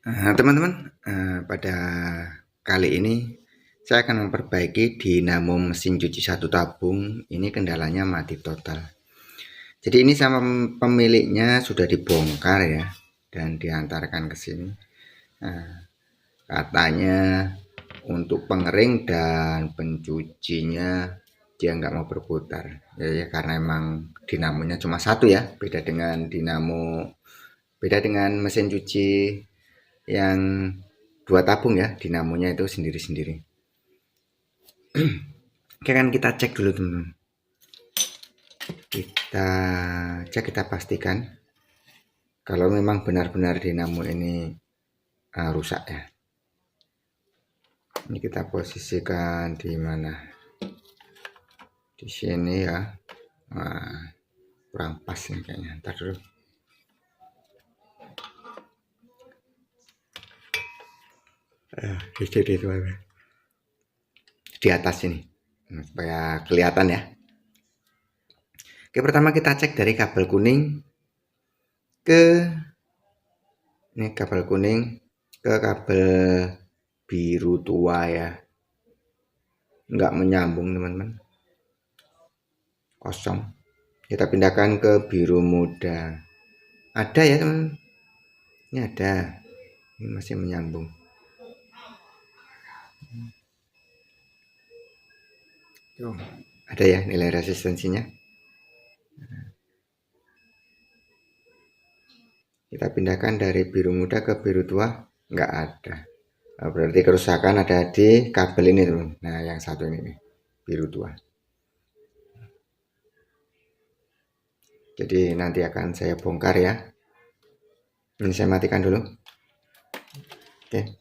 Teman-teman, pada kali ini saya akan memperbaiki dinamo mesin cuci satu tabung. Ini kendalanya mati total. Jadi ini sama pemiliknya sudah dibongkar ya, dan diantarkan ke sini. Katanya untuk pengering dan pencucinya dia nggak mau berputar. Ya, karena emang dinamonya cuma satu ya, beda dengan mesin cuci yang dua tabung ya, dinamonya itu sendiri-sendiri. Oke, kan kita cek dulu teman-teman. Kita cek, kita pastikan kalau memang benar-benar dinamo ini rusak ya. Ini kita posisikan di mana? Di sini ya. Nah, kurang pas nih kayaknya. Ntar dulu. Di atas ini supaya kelihatan ya. Oke, pertama kita cek dari kabel kuning ke kabel kuning ke kabel biru tua ya, nggak menyambung teman-teman, kosong. Kita pindahkan ke biru muda. Ada ya teman-teman, ini ada, ini masih menyambung. Tuh, ada ya nilai resistensinya. Kita pindahkan dari biru muda ke biru tua, nggak ada. Nah, berarti kerusakan ada di kabel ini teman. Nah, yang satu ini nih, biru tua. Jadi nanti akan saya bongkar ya. Ini saya matikan dulu. Oke.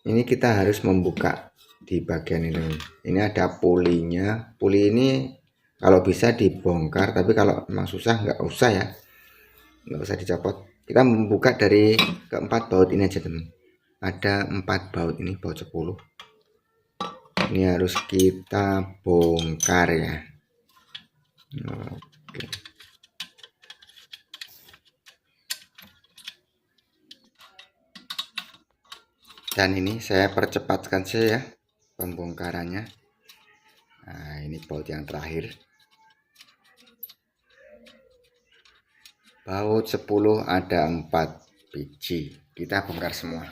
Ini kita harus membuka di bagian ini. Ini ada pulinya. Puli ini kalau bisa dibongkar, tapi kalau memang susah nggak usah ya. Nggak usah dicopot. Kita membuka dari keempat baut ini aja teman. Ada 4 baut ini, baut 10. Ini harus kita bongkar ya. Oke. Dan ini saya percepatkan saja ya pembongkarannya. Nah, ini baut yang terakhir. Baut 10 ada 4 biji. Kita bongkar semua.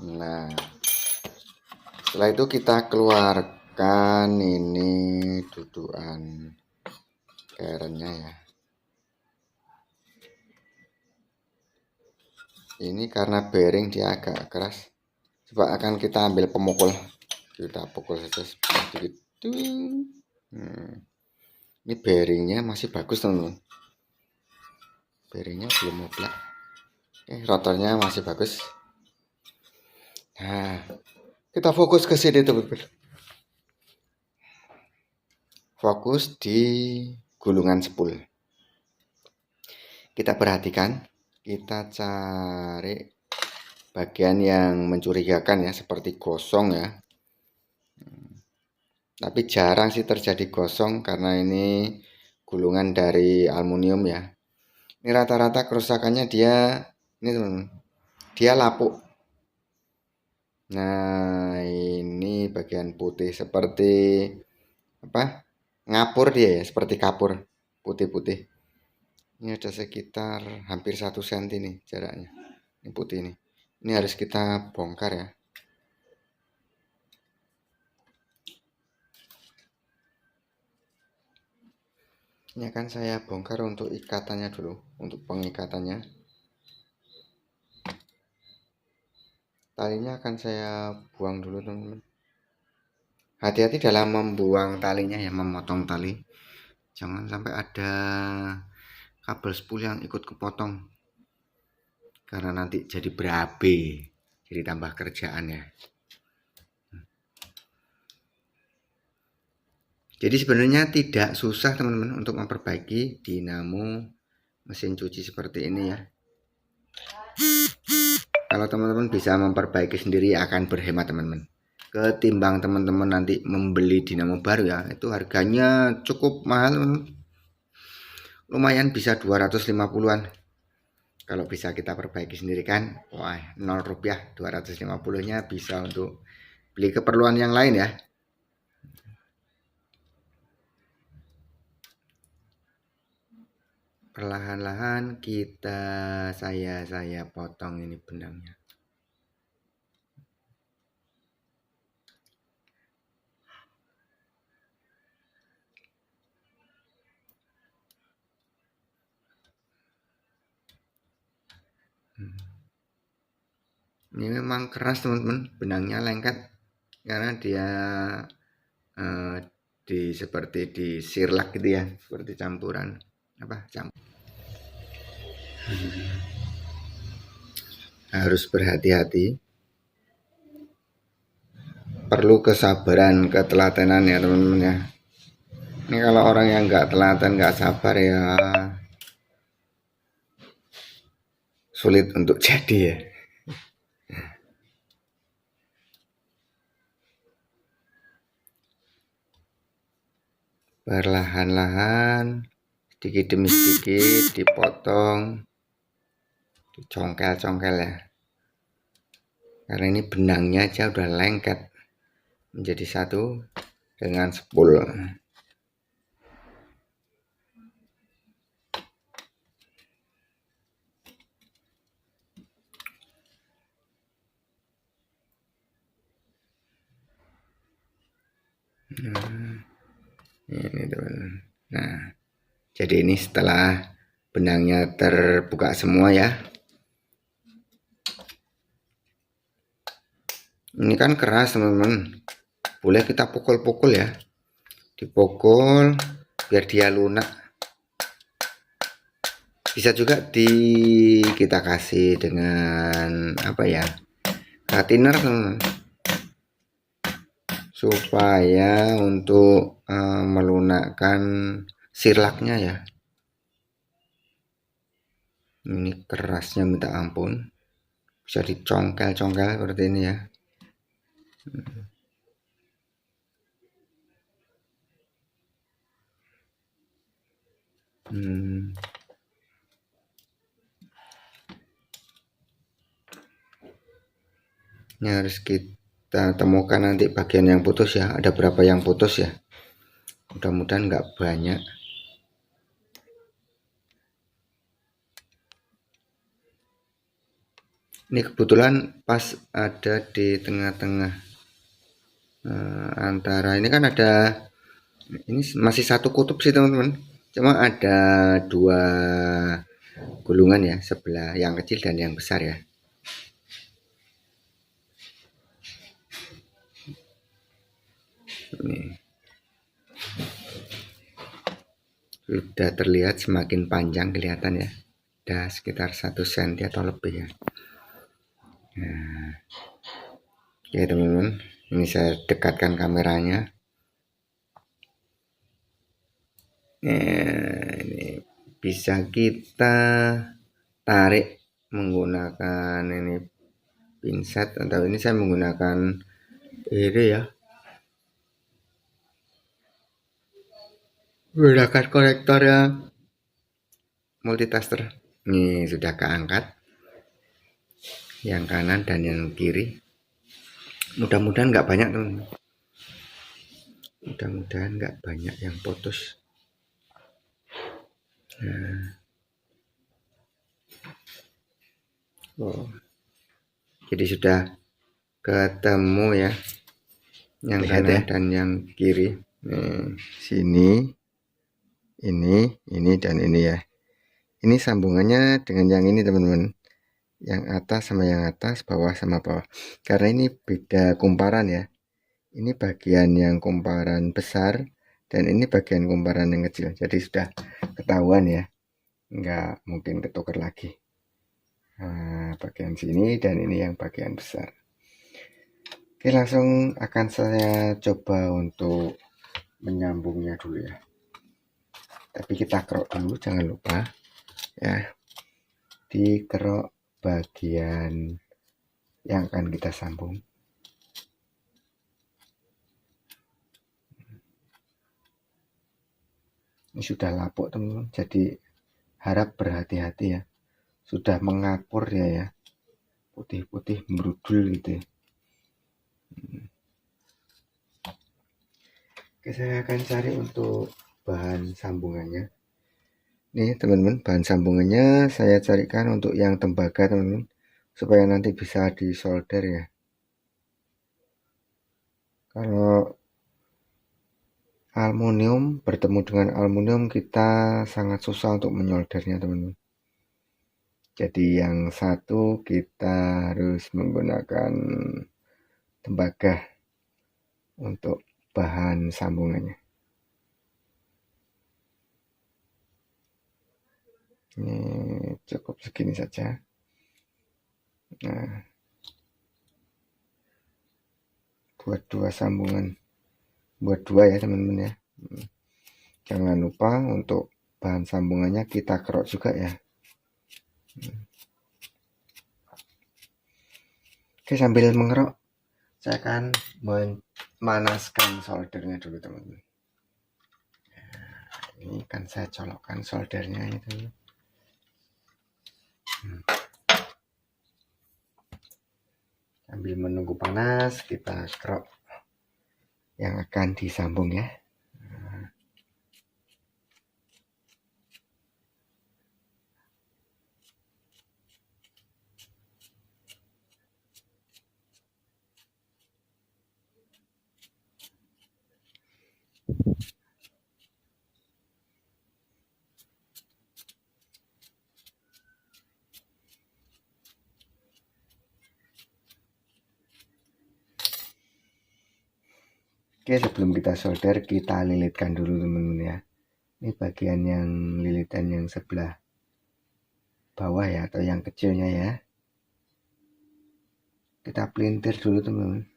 Nah, setelah itu kita keluarkan ini dudukan kerennya ya. Ini karena bearing dia agak keras. Coba akan kita ambil pemukul. Kita pukul saja sedikit. Ini bearingnya masih bagus teman-teman. Bearingnya belum mutlak. Rotornya masih bagus. Nah, kita fokus ke sini teman-teman. Fokus di gulungan spool. Kita perhatikan, kita cari bagian yang mencurigakan ya, seperti gosong ya. Tapi jarang sih terjadi gosong karena ini gulungan dari aluminium ya. Ini rata-rata kerusakannya ini teman-teman, dia lapuk. Nah, ini bagian putih seperti apa? Ngapur dia ya, seperti kapur putih-putih. Ini ada sekitar hampir 1 cm nih jaraknya. Ini putih ini. Ini harus kita bongkar ya. Ini akan saya bongkar untuk ikatannya dulu, untuk pengikatannya. Talinya akan saya buang dulu teman-teman. Hati-hati dalam membuang talinya ya, memotong tali. Jangan sampai ada kabel spool yang ikut kepotong. Karena nanti jadi berabe, jadi tambah kerjaan ya. Jadi sebenarnya tidak susah teman-teman untuk memperbaiki dinamo mesin cuci seperti ini ya. Kalau teman-teman bisa memperbaiki sendiri akan berhemat teman-teman. Ketimbang teman-teman nanti membeli dinamo baru ya, itu harganya cukup mahal teman-teman. Lumayan bisa 250-an. Kalau bisa kita perbaiki sendiri kan, wah 0 rupiah, 250-nya bisa untuk beli keperluan yang lain ya. Perlahan-lahan saya potong ini benangnya. Ini memang keras teman-teman, benangnya lengket karena dia eh, seperti di sirlak gitu ya, seperti campuran harus berhati-hati, perlu kesabaran, ketelatenan ya teman-teman ya. Ini kalau orang yang nggak telaten, nggak sabar ya sulit untuk jadi ya. Perlahan-lahan, sedikit demi sedikit dipotong, dicongkel-congkel ya. Karena ini benangnya aja udah lengket menjadi satu dengan spool. Ini teman. Nah, jadi ini setelah benangnya terbuka semua ya. Ini kan keras teman-teman. Boleh kita pukul-pukul ya. Dipukul biar dia lunak. Bisa juga kita kasih dengan apa ya? Thinner teman-teman. Supaya untuk melunakkan sirlaknya ya. Ini kerasnya minta ampun, bisa dicongkel-congkel seperti ini ya. Ini harus kita temukan nanti bagian yang putus ya, ada berapa yang putus ya, mudah-mudahan nggak banyak. Ini kebetulan pas ada di tengah-tengah antara ini kan ada, ini masih satu kutub sih teman-teman, cuma ada dua gulungan ya, sebelah yang kecil dan yang besar ya. Ini sudah terlihat semakin panjang kelihatan ya, ada sekitar 1 cm atau lebih ya. Nah, ya teman-teman, ini saya dekatkan kameranya. Ini bisa kita tarik menggunakan ini pinset, atau ini saya menggunakan ini ya, menggunakan konektor yang multitasker. Ini sudah keangkat yang kanan dan yang kiri. Mudah-mudahan nggak banyak teman-teman, mudah-mudahan nggak banyak yang putus. Nah. Oh, jadi sudah ketemu ya yang kanan ya, dan yang kiri. Nih, sini, ini dan ini ya. Ini sambungannya dengan yang ini teman-teman, yang atas sama yang atas, bawah sama bawah, karena ini beda kumparan ya. Ini bagian yang kumparan besar dan ini bagian kumparan yang kecil, jadi sudah ketahuan ya, nggak mungkin ketukar lagi. Nah, bagian sini dan ini yang bagian besar. Oke, langsung akan saya coba untuk menyambungnya dulu ya. Tapi kita kerok dulu, jangan lupa ya, dikerok bagian yang akan kita sambung. Ini sudah lapuk teman-teman, jadi harap berhati-hati ya, sudah mengakur ya, putih-putih merudul gitu ya. Oke, saya akan cari untuk bahan sambungannya. Nih teman-teman, bahan sambungannya saya carikan untuk yang tembaga teman-teman, supaya nanti bisa disolder ya. Kalau aluminium bertemu dengan aluminium, kita sangat susah untuk menyoldernya teman-teman. Jadi yang satu kita harus menggunakan tembaga untuk bahan sambungannya. Ini cukup segini saja. Nah, buat dua sambungan, buat dua ya teman-teman ya. Jangan lupa untuk bahan sambungannya kita kerok juga ya. Oke, sambil mengerok saya akan memanaskan soldernya dulu teman-teman. Ini kan saya colokkan soldernya itu. Sambil menunggu panas, kita kerok yang akan disambung ya. Oke, sebelum kita solder, kita lilitkan dulu teman-teman ya. Ini bagian yang lilitan yang sebelah bawah ya, atau yang kecilnya ya. Kita pelintir dulu teman-teman.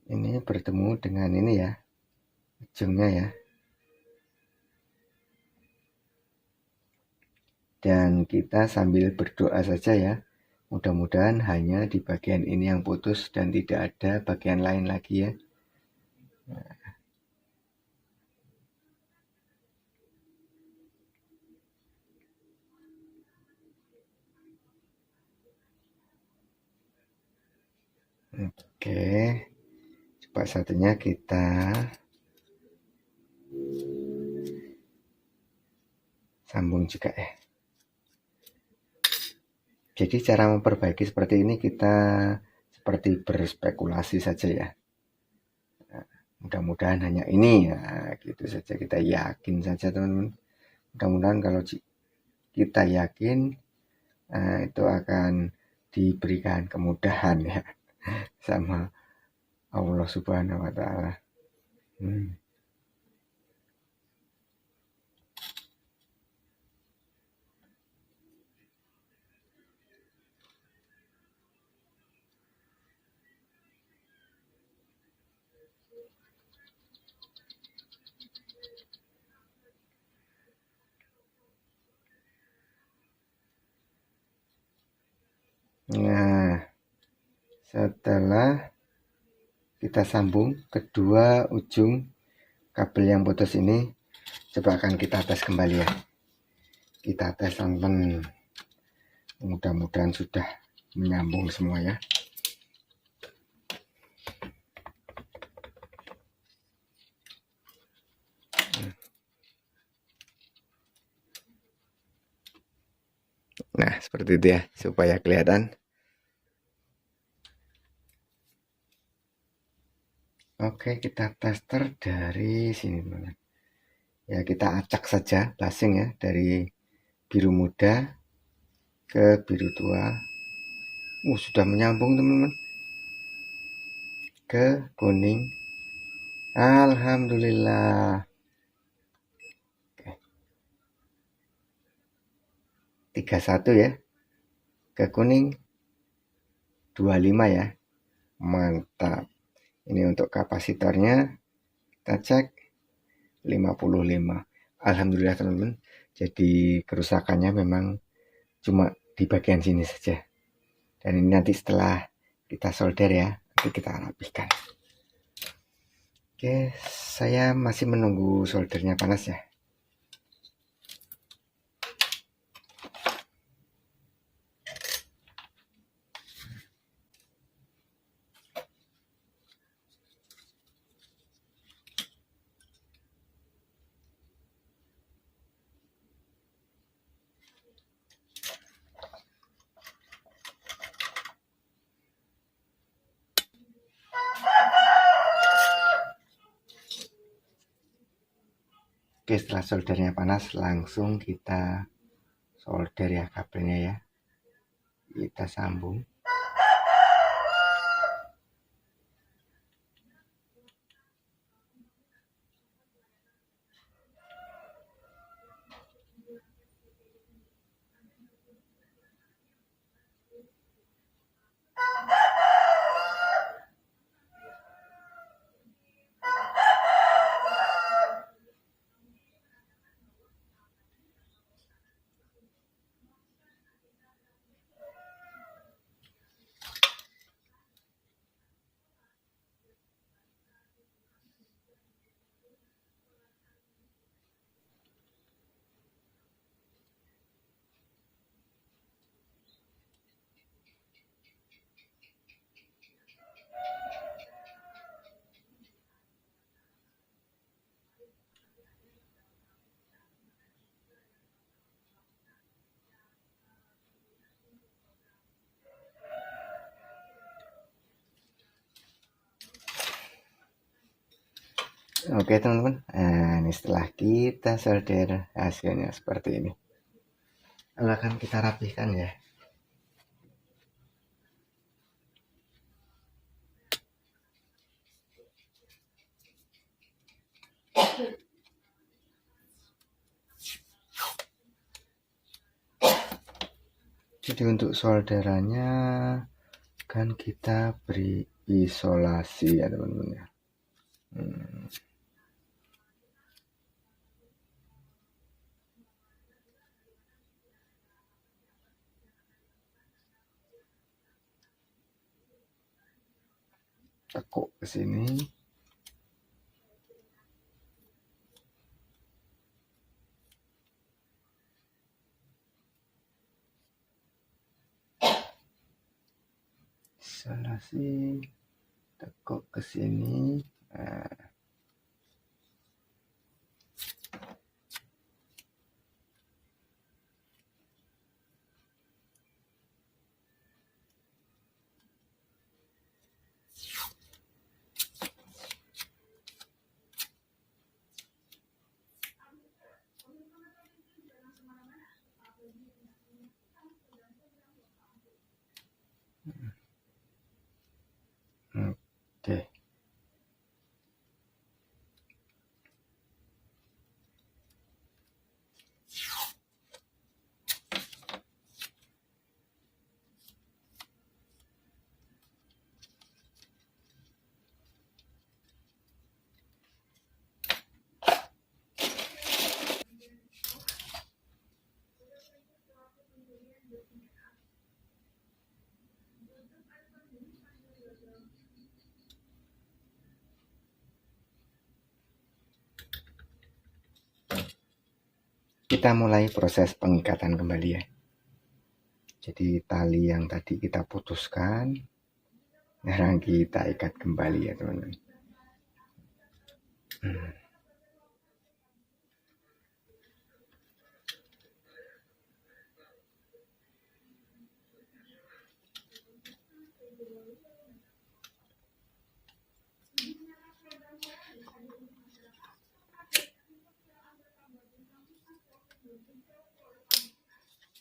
Ini bertemu dengan ini ya, ujungnya ya. Dan kita sambil berdoa saja ya. Mudah-mudahan hanya di bagian ini yang putus dan tidak ada bagian lain lagi ya. Oke, coba satunya kita sambung juga ya. Jadi cara memperbaiki seperti ini kita seperti berspekulasi saja ya. Mudah-mudahan hanya ini ya, gitu saja, kita yakin saja teman-teman. Mudah-mudahan kalau kita yakin, itu akan diberikan kemudahan ya sama Allah Subhanahu wa Ta'ala. Nah, setelah kita sambung kedua ujung kabel yang putus ini, coba akan kita tes kembali ya. Kita tes teman-teman, mudah-mudahan sudah menyambung semua ya. Nah, seperti itu ya, supaya kelihatan. Oke, kita tester dari sini teman-teman. Ya, kita acak saja lasing ya, dari biru muda ke biru tua. Sudah menyambung teman-teman. Ke kuning. Alhamdulillah. Oke. 31 ya. Ke kuning 25 ya. Mantap. Ini untuk kapasitornya kita cek 55. alhamdulillah teman-teman, jadi kerusakannya memang cuma di bagian sini saja. Dan ini nanti setelah kita solder ya, nanti kita rapihkan. Oke, saya masih menunggu soldernya panas ya. Oke, setelah soldernya panas, langsung kita solder ya kabelnya ya. Kita sambung. Oke teman-teman, nah ini setelah kita solder hasilnya seperti ini. Lalu akan kita rapihkan ya. Jadi untuk solderannya kan kita beri isolasi ya teman-teman ya. Tekuk ke sini. Isolasi, tekuk ke sini. Nah. Oke. Kita mulai proses pengikatan kembali ya. Jadi tali yang tadi kita putuskan, sekarang kita ikat kembali ya teman-teman.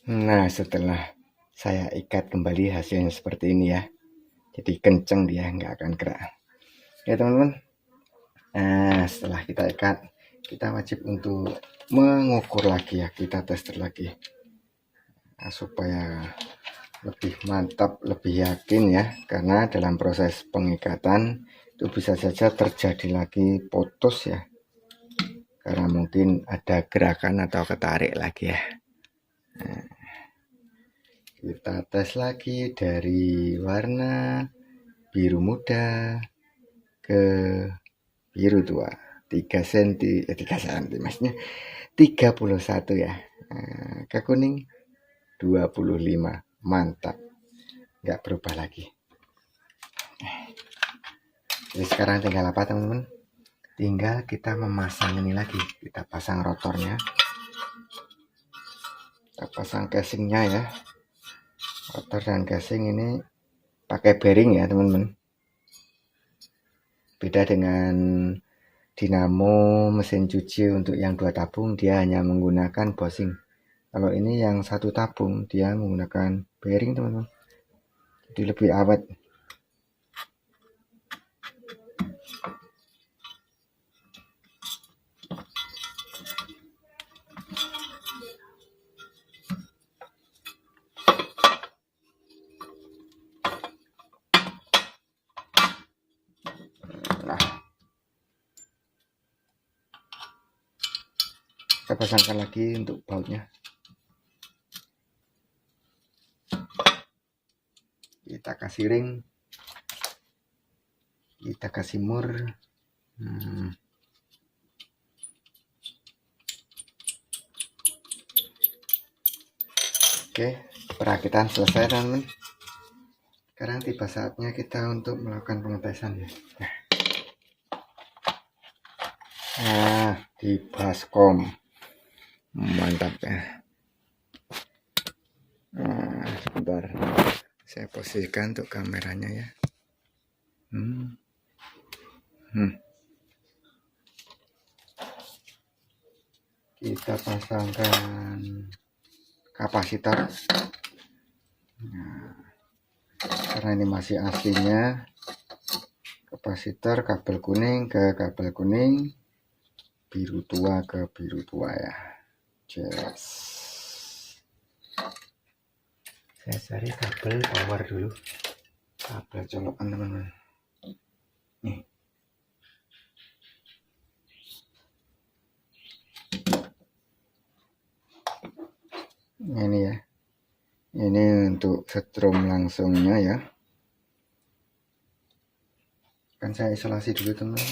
Nah, setelah saya ikat kembali hasilnya seperti ini ya. Jadi kenceng dia, nggak akan gerak. Ya teman-teman. Nah, setelah kita ikat, kita wajib untuk mengukur lagi ya. Kita tester lagi. Nah, supaya lebih mantap, lebih yakin ya. Karena dalam proses pengikatan itu bisa saja terjadi lagi putus ya. karena mungkin ada gerakan atau ketarik lagi ya. Nah, kita tes lagi dari warna biru muda ke biru tua 3 cm, 3 cm maksudnya 31 ya. Ke kuning 25, mantap, nggak berubah lagi. Jadi sekarang tinggal apa teman-teman? Tinggal kita memasang ini lagi, kita pasang rotornya, kita pasang casingnya ya. Rotor dan casing ini pakai bearing ya teman-teman. Beda dengan dinamo mesin cuci untuk yang 2 tabung, dia hanya menggunakan bushing. Kalau ini yang 1 tabung dia menggunakan bearing teman-teman, jadi lebih awet. Nah, kita pasangkan lagi untuk bautnya. Kita kasih ring, kita kasih mur. Oke, perakitan selesai teman-teman. Sekarang tiba saatnya kita untuk melakukan pengetesan ya. Nah, di baskom mantap ya. Nah, sebentar saya posisikan untuk kameranya ya. Kita pasangkan kapasitor. Nah, karena ini masih aslinya, kapasitor kabel kuning ke kabel kuning, biru tua ke biru tua ya. Jelas. Saya cari kabel power dulu, kabel colokan teman-teman. Nih. Ini ya. Ini untuk setrum langsungnya ya. Kan saya isolasi dulu teman.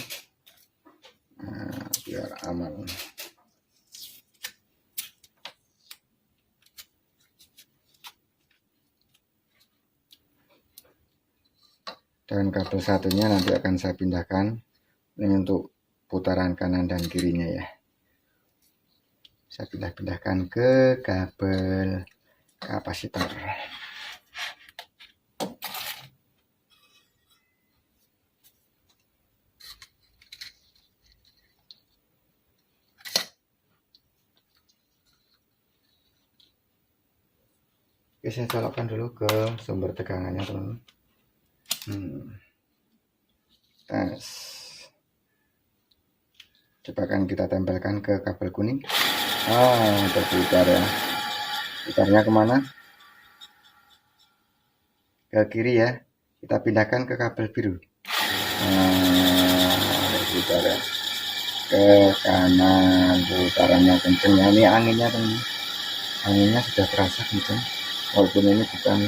Nah, biar aman. Dan kabel satunya nanti akan saya pindahkan. Ini untuk putaran kanan dan kirinya ya. Saya pindahkan ke kabel kapasitor. Oke, saya colokkan dulu ke sumber tegangannya teman-teman. Tes. Coba akan kita tempelkan ke kabel kuning. Terputar ya. Putarnya kemana? Ke kiri ya. Kita pindahkan ke kabel biru. Terputar ya. Ke kanan, putarannya kenceng ya. Ini anginnya teman-teman. Anginnya sudah terasa kenceng. Walaupun ini bukan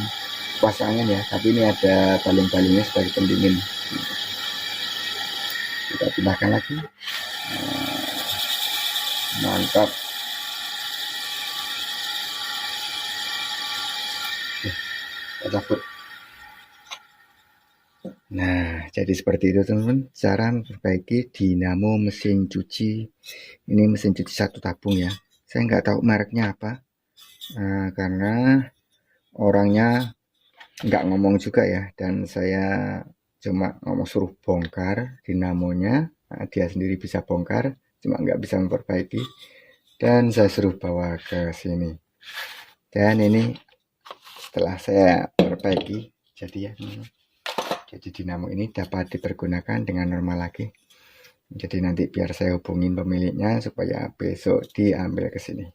kipas angin ya, tapi ini ada baling-balingnya sebagai pendingin. Kita pindahkan lagi. Mantap. Kita cabut. Nah, jadi seperti itu teman-teman, cara memperbaiki dinamo mesin cuci. Ini mesin cuci 1 tabung ya. Saya nggak tahu mereknya apa, karena orangnya nggak ngomong juga ya, dan saya cuma ngomong suruh bongkar dinamonya. Nah, dia sendiri bisa bongkar, cuma nggak bisa memperbaiki, dan saya suruh bawa ke sini. Dan ini setelah saya perbaiki, jadi ya, jadi dinamo ini dapat dipergunakan dengan normal lagi. Jadi nanti biar saya hubungin pemiliknya supaya besok diambil ke sini.